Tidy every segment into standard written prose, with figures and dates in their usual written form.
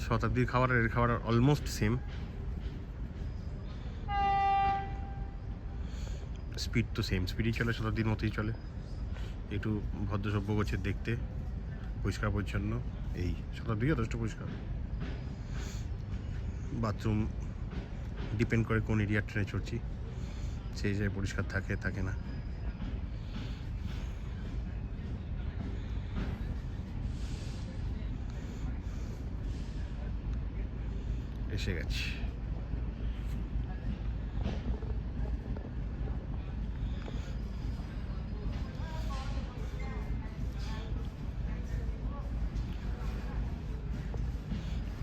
শতাব্দীর খাবার আর এর খাবার অলমোস্ট সেম। স্পিড তো সেম স্পিডই চলে, শতাব্দীর মতোই চলে। একটু ভদ্রসভ্য গোছের দেখতে, পরিষ্কার পরিচ্ছন্ন। এই শতাব্দী যথেষ্ট পরিষ্কার। বাথরুম ডিপেন্ড করে কোন এরিয়ার ট্রেনে চড়ছি, সেই জায়গায় পরিষ্কার থাকে থাকে না। এসে গেছি।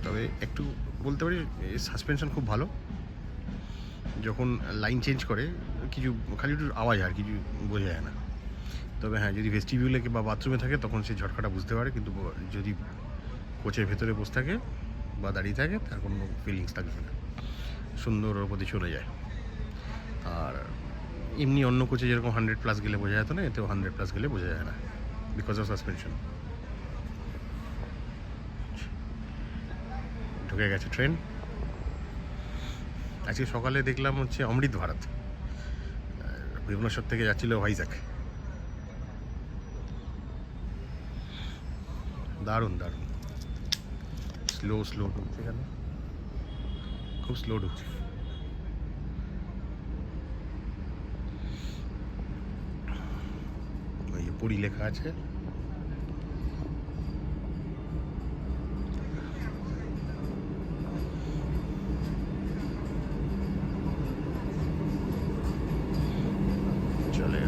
তবে একটু বলতে পারি সাসপেনশন খুব ভালো। যখন লাইন চেঞ্জ করে কিছু খালি একটু আওয়াজ আর কিছু বোঝা যায় না। তবে হ্যাঁ, যদি ভেস্টিবিউলে বা বাথরুমে থাকে তখন সেই ঝটকাটা বুঝতে পারে, কিন্তু যদি কোচের ভেতরে বসে থাকে বা দাঁড়িয়ে থাকে তার কোনো ফিলিংস থাকবে না, সুন্দর ওর প্রতি চলে যায়। আর এমনি অন্য কোচে যেরকম 100+ গেলে বোঝা যেত না, এতেও 100+ গেলে বোঝা যায় না, বিকজ অফ সাসপেনশন। ঢুকে গেছে ট্রেন। আজকে সকালে দেখলাম হচ্ছে অমৃত ভারত, ভুবনেশ্বর থেকে যাচ্ছিল ভাইজ্যাক। দারুণ দারুণ। স্লো স্লো ঢুকছে, কেন খুব স্লো ঢুকছে। ওই পুরী লেখা আছে। চলে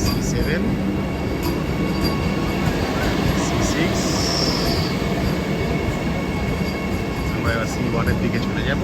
C7 C6, আমরা এবার C1 এর দিকে চলে যাব।